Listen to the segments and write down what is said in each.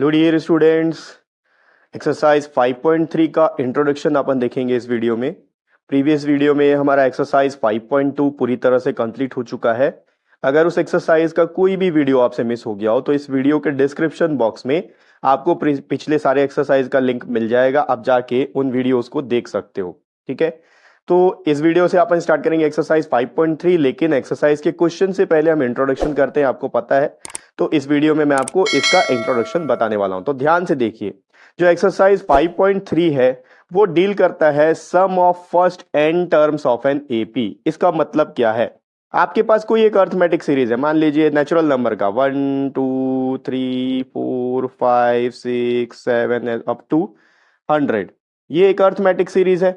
Hello dear students, exercise 5.3 का introduction अपन देखेंगे इस वीडियो में। प्रीवियस वीडियो में हमारा एक्सरसाइज 5.2 पूरी तरह से कंप्लीट हो चुका है। अगर उस एक्सरसाइज का कोई भी वीडियो आपसे मिस हो गया हो तो इस वीडियो के डिस्क्रिप्शन बॉक्स में आपको पिछले सारे एक्सरसाइज का लिंक मिल जाएगा, आप जाके उन वीडियोस को देख सकते हो। ठीक है, तो इस वीडियो से अपन स्टार्ट करेंगे एक्सरसाइज 5.3, लेकिन एक्सरसाइज के क्वेश्चन से पहले हम इंट्रोडक्शन करते हैं, आपको पता है। तो इस वीडियो में मैं आपको इसका इंट्रोडक्शन बताने वाला हूं, तो ध्यान से देखिए। जो एक्सरसाइज 5.3 है वो डील करता है sum of first n terms of an AP. इसका मतलब क्या है? आपके पास कोई एक अर्थमेटिक सीरीज है, मान लीजिए नेचुरल नंबर का 1 2 3 4 5 6 7 अप टू 100। ये एक अर्थमेटिक सीरीज है,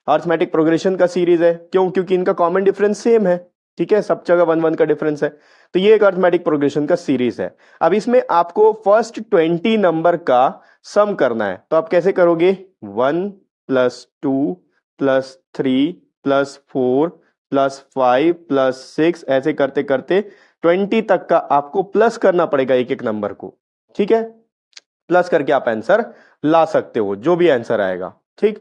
अर्थमेटिक प्रोग्रेशन का सीरीज है। क्यों? क्योंकि इनका कॉमन डिफरेंस सेम है। ठीक है, सब जगह 1 1 का डिफरेंस है, तो ये एक अर्थमेटिक प्रोग्रेशन का सीरीज है। अब इसमें आपको फर्स्ट 20 नंबर का सम करना है, तो आप कैसे करोगे? 1 + 2 + 3 + 4 + 5 + 6 ऐसे करते करते 20 तक का आपको प्लस करना पड़ेगा एक एक नंबर को। ठीक है, प्लस करके आप आंसर ला सकते हो, जो भी आंसर आएगा। ठीक,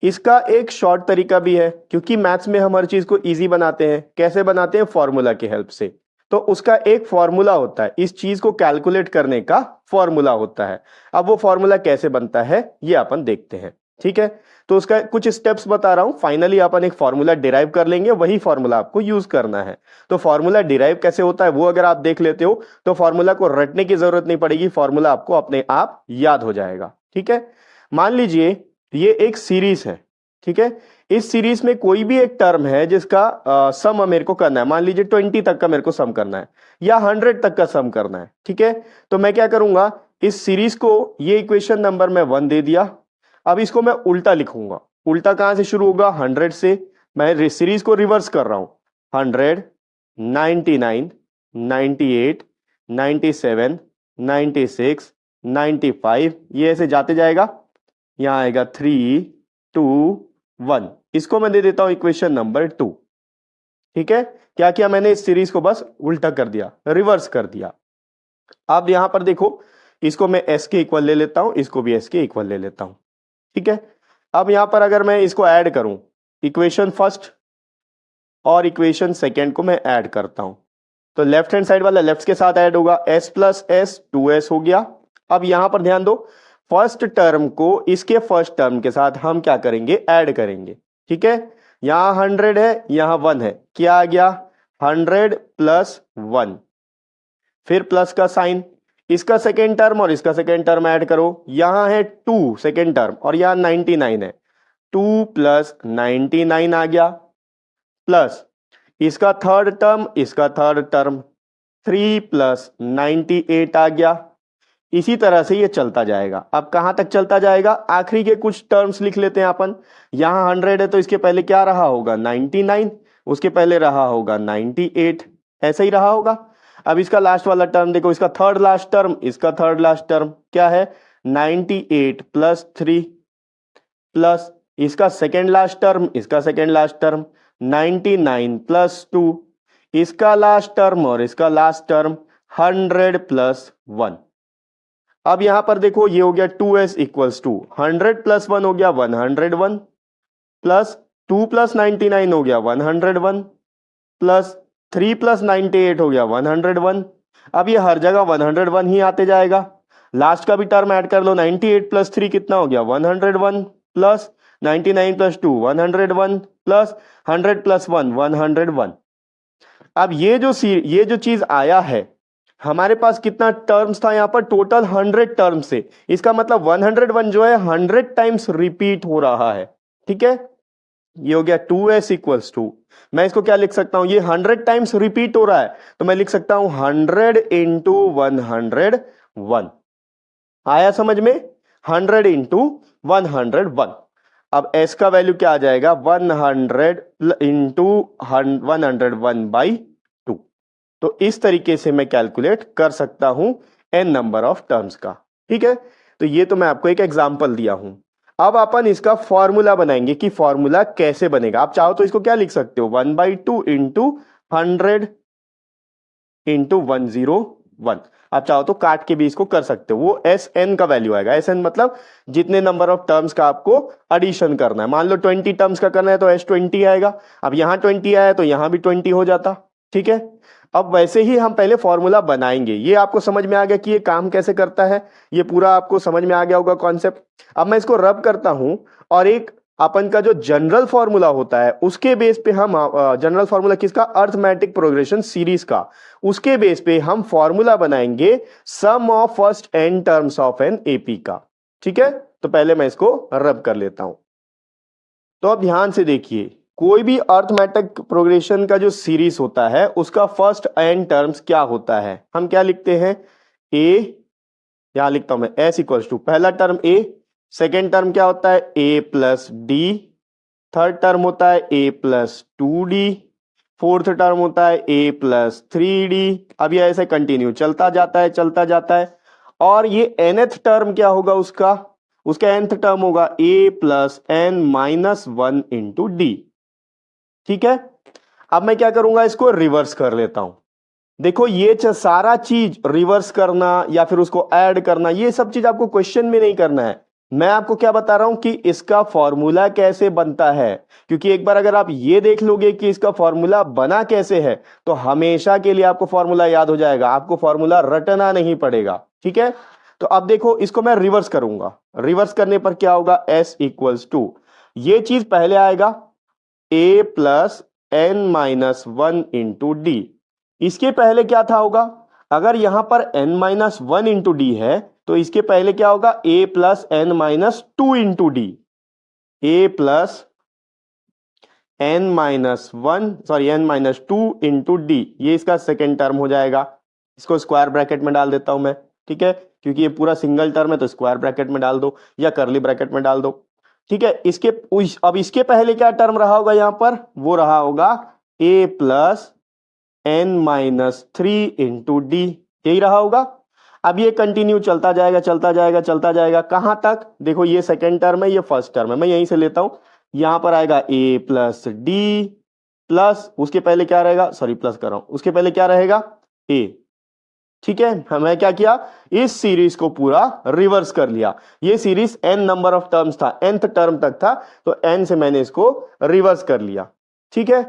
इसका एक शॉर्ट तरीका भी है, क्योंकि मैथ्स में हम हर चीज को इजी बनाते हैं। कैसे बनाते हैं? फॉर्मूला की हेल्प से। तो उसका एक फॉर्मूला होता है, इस चीज को कैलकुलेट करने का फॉर्मूला होता है। अब वो फॉर्मूला कैसे बनता है ये अपन देखते हैं। ठीक है, तो उसका कुछ स्टेप्स बता रहा हूं, फाइनली अपन एक फॉर्मूला डिराइव कर लेंगे, वही फॉर्मूला आपको यूज करना है। तो फॉर्मूला डिराइव कैसे होता है वो अगर आप देख लेते हो तो फॉर्मूला को रटने की जरूरत नहीं पड़ेगी, फॉर्मूला आपको अपने आप याद हो जाएगा। ठीक है, मान लीजिए ये एक सीरीज है। ठीक है, इस सीरीज में कोई भी एक टर्म है जिसका सम मेरे को करना है। मान लीजिए 20 तक का मेरे को सम करना है या 100 तक का सम करना है। ठीक है, तो मैं क्या करूंगा, इस सीरीज को ये इक्वेशन नंबर में 1 दे दिया। अब इसको मैं उल्टा लिखूंगा। उल्टा कहां से शुरू होगा? 100 से। मैं सीरीज को रिवर्स कर रहा हूं। 100 99 98 97 96 95, ये ऐसे जाते जाएगा। यहां आएगा 3 2 1। इसको मैं दे देता हूं इक्वेशन नंबर 2। ठीक है, क्या किया मैंने? इस सीरीज को बस उल्टा कर दिया, रिवर्स कर दिया। अब यहां पर देखो, इसको मैं s के इक्वल ले लेता हूं, इसको भी s के इक्वल ले लेता हूं। ठीक है, अब यहां पर अगर मैं इसको ऐड करूं, इक्वेशन फर्स्ट और इक्वेशन सेकेंड को मैं ऐड करता हूं, तो लेफ्ट हैंड साइड वाला लेफ्ट के साथ ऐड होगा, s + s 2s हो गया। अब यहां पर ध्यान दो, फर्स्ट टर्म को इसके फर्स्ट टर्म के साथ हम क्या करेंगे? ऐड करेंगे। ठीक है, यहां 100 है, यहां 1 है, क्या आ गया? 100 + 1, फिर प्लस का साइन। इसका सेकेंड टर्म और इसका सेकेंड टर्म ऐड करो, यहां है 2 सेकेंड टर्म और यहां 99 है, 2 + 99 आ गया, प्लस इसका थर्ड टर्म, इसका थर्ड टर्म 3 + 98 आ गया। इसी तरह से ये चलता जाएगा। अब कहां तक चलता जाएगा? आखिरी के कुछ टर्म्स लिख लेते हैं अपन। यहां 100 है तो इसके पहले क्या रहा होगा? 99, उसके पहले रहा होगा 98, ऐसा ही रहा होगा। अब इसका लास्ट वाला टर्म देखो, इसका थर्ड लास्ट टर्म, इसका थर्ड लास्ट टर्म क्या है? 98 + 3 प्लस इसका सेकेंड लास्ट टर्म, इसका सेकेंड लास्ट टर्म 99 + 2, इसका लास्ट टर्म और इसका लास्ट टर्म 100 + 1। अब यहां पर देखो, ये हो गया 2s = 2, 100 + 1 हो गया 101, प्लस 2 + 99 हो गया 101, प्लस 3 + 98 हो गया 101। अब ये हर जगह 101 ही आते जाएगा। लास्ट का भी टर्म ऐड कर लो, 98 + 3 कितना हो गया? 101, प्लस 99 + 2 101, प्लस 100 + 1 101। अब ये जो चीज आया है, हमारे पास कितना टर्म्स था यहां पर? टोटल 100 टर्म्स से। इसका मतलब 101 जो है 100 टाइम्स रिपीट हो रहा है। ठीक है, ये हो गया 2s = 2। मैं इसको क्या लिख सकता हूं? ये 100 टाइम्स रिपीट हो रहा है, तो मैं लिख सकता हूं 100 × 101। आया समझ में? 100 × 101। अब s का वैल्यू क्या आ जाएगा? 100 × 101/2। तो इस तरीके से मैं कैलकुलेट कर सकता हूं n नंबर ऑफ टर्म्स का। ठीक है, तो ये तो मैं आपको एक एग्जांपल दिया हूं। अब अपन इसका फॉर्मूला बनाएंगे कि फॉर्मूला कैसे बनेगा। आप चाहो तो इसको क्या लिख सकते हो? 1/2 × 100 × 10 1। आप चाहो तो काट के भी इसको कर सकते हो, वो एस एन का वैल्यू आएगा। एस एन मतलब जितने नंबर ऑफ टर्म्स का आपको एडिशन करना है। मान लो 20 टर्म्स का करना है तो एस 20 आएगा। अब यहां 20 आया तो यहां भी 20 हो जाता। ठीक है, अब वैसे ही हम पहले फॉर्मूला बनाएंगे। ये आपको समझ में आ गया कि ये काम कैसे करता है, ये पूरा आपको समझ में आ गया होगा कॉन्सेप्ट। अब मैं इसको रब करता हूं और एक अपन का जो जनरल फॉर्मूला होता है उसके बेस पे हम जनरल फॉर्मूला किसका, अर्थमेटिक प्रोग्रेशन सीरीज का, उसके बेस पे हम फॉर्मूला बनाएंगे sum of first n terms of an AP का। ठीक है, तो पहले मैं इसको रब कर लेता हूं। तो अब ध्यान से देखिए, कोई भी अर्थमेटिक प्रोग्रेशन का जो सीरीज होता है उसका फर्स्ट n टर्म्स क्या होता है, हम क्या लिखते हैं, a, यहां लिखता हूं मैं s इक्वल्स टू पहला टर्म a, सेकेंड टर्म क्या होता है a plus D, third term होता है a plus 2d, fourth term होता है a प्लस 3d। अब ये ऐसे कंटिन्यू चलता जाता है चलता जाता है। और ये nth टर्म क्या होगा उसका, उसका nth टर्म होगा a plus n minus 1 into d. ठीक है, अब मैं क्या करूंगा, इसको रिवर्स कर लेता हूं। देखो ये सारा चीज रिवर्स करना या फिर उसको ऐड करना, ये सब चीज आपको क्वेश्चन में नहीं करना है। मैं आपको क्या बता रहा हूं कि इसका फॉर्मूला कैसे बनता है, क्योंकि एक बार अगर आप ये देख लोगे कि इसका फॉर्मूला बना कैसे है तो हमेशा के लिए आपको फॉर्मूला याद हो जाएगा, आपको फॉर्मूला रटना नहीं पड़ेगा। ठीक है, तो अब देखो इसको मैं रिवर्स करूंगा। रिवर्स करने पर क्या होगा, s इक्वल्स टू, ये चीज पहले आएगा a plus n minus 1 into D. इसके पहले क्या था होगा, अगर यहां पर n माइनस 1 इंटू डी है तो इसके पहले क्या होगा, a plus n minus 2 into D. a plus n minus 1 sorry n minus 2 into d, ये इसका सेकेंड टर्म हो जाएगा। इसको स्क्वायर ब्रैकेट में डाल देता हूं मैं। ठीक है, क्योंकि ये पूरा सिंगल टर्म है तो स्क्वायर ब्रैकेट में डाल दो या करली ब्रैकेट में डाल दो। ठीक है, अब इसके पहले क्या टर्म रहा होगा यहां पर, वो रहा होगा a plus n minus 3 into D, यही रहा होगा। अब ये कंटिन्यू चलता जाएगा चलता जाएगा चलता जाएगा, कहां तक, देखो ये सेकेंड टर्म है ये फर्स्ट टर्म है, मैं यहीं से लेता हूं। यहां पर आएगा a प्लस डी प्लस, उसके पहले क्या रहेगा, सॉरी प्लस कर रहा हूं, उसके पहले क्या रहेगा a। ठीक है, हमें क्या किया, इस सीरीज को पूरा रिवर्स कर लिया। ये series n number of terms था, nth टर्म तक था, तो n से मैंने इसको रिवर्स कर लिया। ठीक है,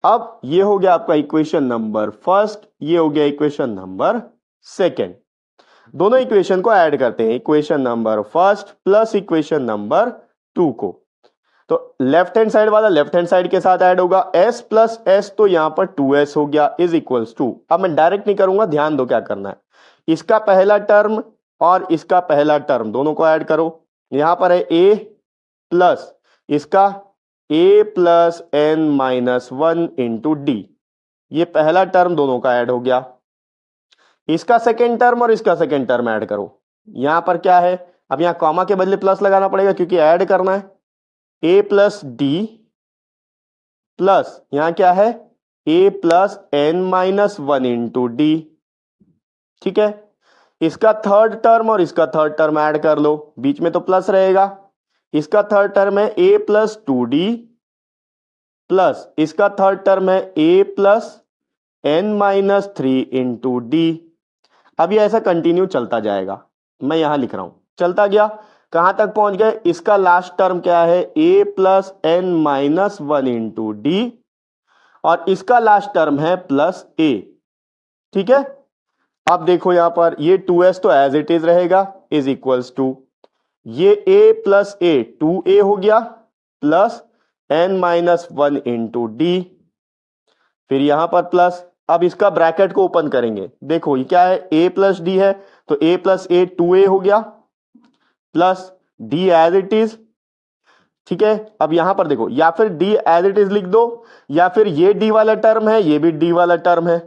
अब ये हो गया आपका इक्वेशन नंबर फर्स्ट, ये हो गया इक्वेशन नंबर सेकेंड। दोनों इक्वेशन को ऐड करते हैं, equation number first plus equation number 2 को। तो लेफ्ट हैंड साइड वाला लेफ्ट हैंड साइड के साथ ऐड होगा, s प्लस एस तो यहां पर 2s हो गया इज इक्वल्स टू, अब मैं डायरेक्ट नहीं करूंगा, ध्यान दो क्या करना है, इसका पहला टर्म और इसका पहला टर्म दोनों को ऐड करो। यहां पर है a प्लस इसका a plus n minus 1 into d, ये पहला टर्म दोनों का ऐड हो गया। इसका सेकेंड टर्म और इसका सेकेंड टर्म ऐड करो। यहां पर क्या है, अब यहां कॉमा के बदले प्लस लगाना पड़ेगा क्योंकि ऐड करना है। a प्लस डी प्लस यहां क्या है a plus n minus 1 into d. ठीक है, इसका थर्ड टर्म और इसका थर्ड टर्म ऐड कर लो, बीच में तो प्लस रहेगा। इसका थर्ड टर्म है a प्लस 2d प्लस इसका थर्ड टर्म है a plus n minus 3 into d. अब ये ऐसा कंटिन्यू चलता जाएगा, मैं यहां लिख रहा हूं, चलता गया, कहां तक पहुंच गए, इसका लास्ट टर्म क्या है a plus n minus 1 into D और इसका लास्ट टर्म है प्लस a। ठीक है, अब देखो यहां पर ये 2s तो एज इट इज रहेगा इज इक्वल्स टू, ये a प्लस a 2a हो गया plus n minus 1 into D, फिर यहां पर प्लस। अब इसका ब्रैकेट को ओपन करेंगे, देखो ये क्या है a प्लस डी है तो a प्लस a 2a हो गया plus d as it is. ठीक है, अब यहां पर देखो या फिर d एज इट इज लिख दो या फिर ये d वाला टर्म है ये भी d वाला टर्म है,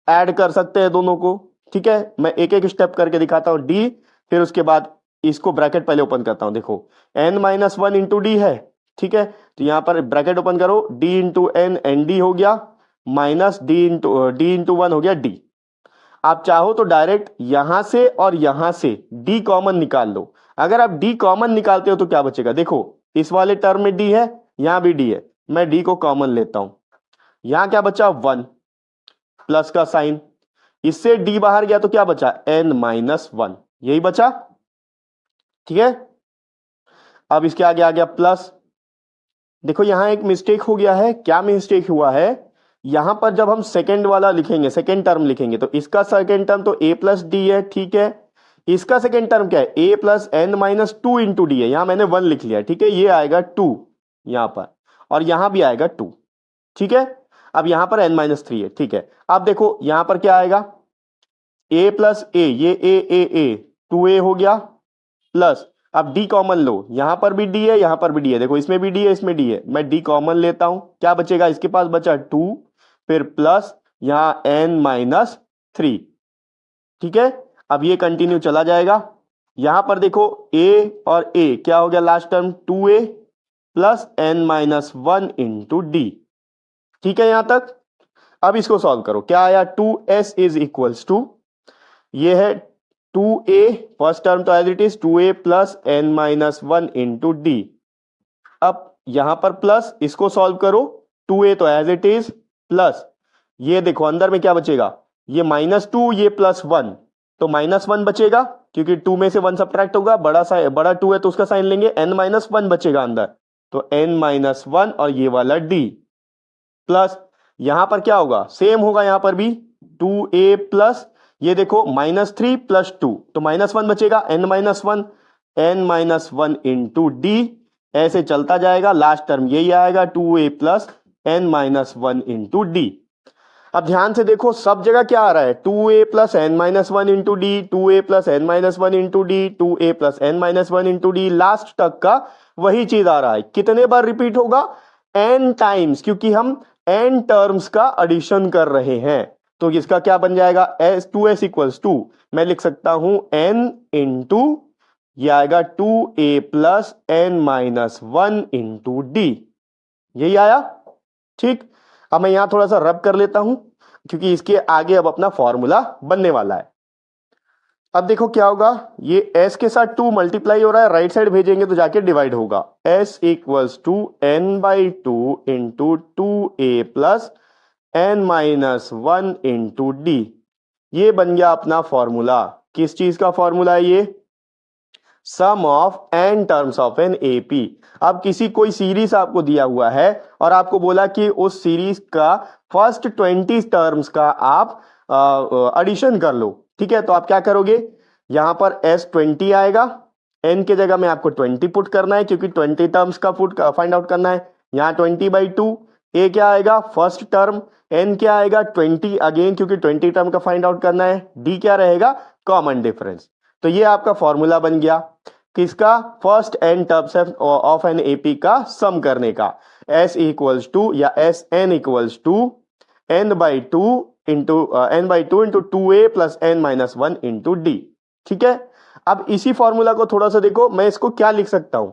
ऐड कर सकते हैं दोनों को। ठीक है, मैं एक एक स्टेप करके दिखाता हूं, d फिर उसके बाद इसको ब्रैकेट पहले ओपन करता हूं, देखो n माइनस 1 इंटू डी है। ठीक है, तो यहां पर ब्रैकेट ओपन करो, d into n n d हो गया माइनस d इंटू 1 हो गया d। आप चाहो तो डायरेक्ट यहां से और यहां से d कॉमन निकाल लो। अगर आप d कॉमन निकालते हो तो क्या बचेगा, देखो इस वाले टर्म में d है यहां भी d है, मैं d को कॉमन लेता हूं, यहां क्या बचा 1 प्लस का साइन, इससे डी बाहर गया तो क्या बचा, n-1, यही बचा। ठीक है, अब इसके आगे आ गया प्लस। देखो यहां एक मिस्टेक हो गया है, क्या मिस्टेक हुआ है, यहां पर जब हम सेकेंड वाला लिखेंगे, सेकेंड टर्म लिखेंगे, तो इसका सेकेंड टर्म तो a प्लस डी है, ठीक है। इसका सेकेंड टर्म क्या है, a plus n-2 into D है, यहां मैंने 1 लिख लिया, ठीक है। ये आएगा 2 यहां पर, और यहां भी आएगा 2, ठीक है। अब यहां पर n-3 है, ठीक है। अब देखो यहां पर क्या आएगा, a प्लस ए, ये a 2a हो गया, प्लस अब d कॉमन लो, यहां पर भी d है, यहां पर भी d है, देखो इसमें भी d है, इसमें d है, मैं d कॉमन लेता हूं, क्या बचेगा, इसके पास बचा 2, फिर प्लस यहां n-3, ठीक है। अब ये कंटिन्यू चला जाएगा, यहां पर देखो a और a क्या हो गया, last term 2a plus n-1 into d, ठीक है यहां तक। अब इसको सॉल्व करो, क्या आया, 2s इज इक्वल्स टू, ये है 2a, फर्स्ट टर्म तो as it is 2a plus n-1 into d. अब यहां पर प्लस, इसको सॉल्व करो, 2a तो एज इट इज, प्लस ये देखो अंदर में क्या बचेगा, ये -2, ये +1, तो -1 बचेगा, क्योंकि 2 में से 1 सब्ट्रैक्ट होगा, बड़ा 2 है तो उसका साइन लेंगे, n-1 बचेगा अंदर, तो n-1 और ये वाला d, प्लस यहां पर क्या होगा, सेम होगा यहां पर भी 2a प्लस, ये देखो -3 प्लस 2, तो -1 बचेगा, n-1 इंटू डी, ऐसे चलता जाएगा, लास्ट टर्म यही आएगा 2a plus n-1 into d. अब ध्यान से देखो सब जगह क्या आ रहा है, 2a plus n-1 into D, 2a plus n-1 into D, 2a plus n-1 into D, last तक का वही चीज आ रहा है। कितने बार रिपीट होगा, n टाइम्स, क्योंकि हम n टर्म्स का एडिशन कर रहे हैं। तो इसका क्या बन जाएगा, s2s इक्वल्स टू, मैं लिख सकता हूं n इंटू, यह आएगा 2a plus n-1 into D, यही आया, ठीक। अब मैं यहां थोड़ा सा रब कर लेता हूं, क्योंकि इसके आगे अब अपना फॉर्मूला बनने वाला है। अब देखो क्या होगा, ये s के साथ 2 मल्टीप्लाई हो रहा है, राइट साइड भेजेंगे तो जाके डिवाइड होगा, s equals to n/2 into 2a plus n-1 into d. ये बन गया अपना फॉर्मूला, किस चीज का फॉर्मूला है ये, sum of n terms of an AP। अब किसी कोई सीरीज आपको दिया हुआ है और आपको बोला कि उस सीरीज का फर्स्ट 20 टर्म्स का आप एडिशन कर लो, ठीक है। तो आप क्या करोगे, यहां पर s20 आएगा, n के जगह में आपको 20 पुट करना है, क्योंकि 20 टर्म्स का फाइंड आउट करना है। यहां 20/2, a क्या आएगा, फर्स्ट टर्म, n क्या आएगा 20 अगेन, क्योंकि 20 टर्म का फाइंड आउट करना है, d क्या रहेगा, कॉमन डिफरेंस। तो ये आपका फॉर्मूला बन गया किसका, first n terms of an AP का सम करने का, s इक्वल्स टू या Sn equals to n/2 into 2a plus n-1 into d, ठीक है। अब इसी फॉर्मूला को थोड़ा सा देखो, मैं इसको क्या लिख सकता हूं,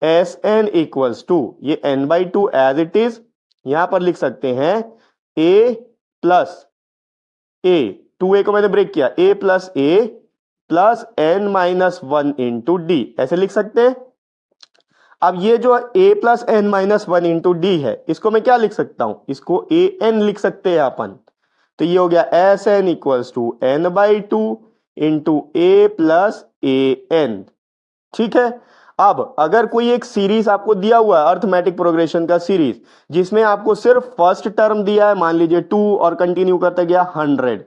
Sn इक्वल्स टू, ये n/2 एज इट इज, यहां पर लिख सकते हैं a प्लस a, 2a को मैंने ब्रेक किया, a plus a plus n-1 into D, ऐसे लिख सकते हैं। अब ये जो a plus n-1 into D है, इसको मैं क्या लिख सकता हूं, इसको an लिख सकते हैं अपन, तो ये हो गया Sn equals to n/2 into a plus an, ठीक है। अब अगर कोई एक सीरीज आपको दिया हुआ है, अर्थमेटिक प्रोग्रेशन का सीरीज, जिसमें आपको सिर्फ फर्स्ट टर्म दिया है, मान लीजिए 2 और कंटिन्यू करते गया 100,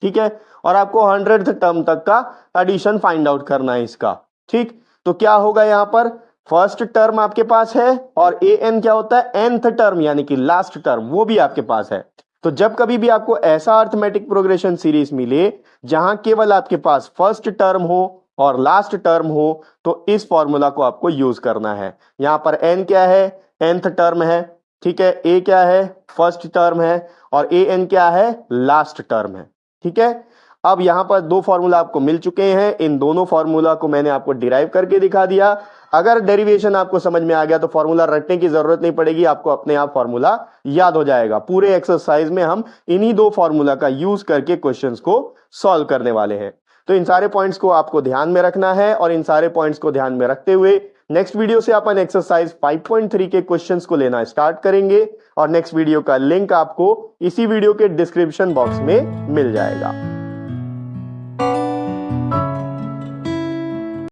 ठीक है, और आपको 100th टर्म तक का एडिशन फाइंड आउट करना है इसका, ठीक। तो क्या होगा, यहां पर फर्स्ट टर्म आपके पास है और an क्या होता है, nth टर्म यानी कि लास्ट टर्म, वो भी आपके पास है। तो जब कभी भी आपको ऐसा अर्थमेटिक प्रोग्रेशन सीरीज मिले जहां केवल आपके पास फर्स्ट टर्म हो और लास्ट टर्म हो, तो इस फॉर्मूला को आपको यूज करना है। यहां पर n क्या है, nth टर्म है, ठीक है, a क्या है, फर्स्ट टर्म है, और an क्या है, लास्ट टर्म है, ठीक है। अब यहां पर दो फॉर्मूला आपको मिल चुके हैं, इन दोनों फॉर्मूला को मैंने आपको डिराइव करके दिखा दिया। अगर डेरिवेशन आपको समझ में आ गया तो फॉर्मूला रटने की जरूरत नहीं पड़ेगी, आपको अपने आप फॉर्मूला याद हो जाएगा। पूरे एक्सरसाइज में हम इन्हीं दो फॉर्मूला का यूज करके क्वेश्चंस को सॉल्व करने वाले हैं। तो इन सारे पॉइंट्स को आपको ध्यान में रखना है और इन सारे पॉइंट्स को ध्यान में रखते हुए नेक्स्ट वीडियो से अपन एक्सरसाइज 5.3 के क्वेश्चंस को लेना स्टार्ट करेंगे और नेक्स्ट वीडियो का लिंक आपको इसी वीडियो के डिस्क्रिप्शन बॉक्स में मिल जाएगा।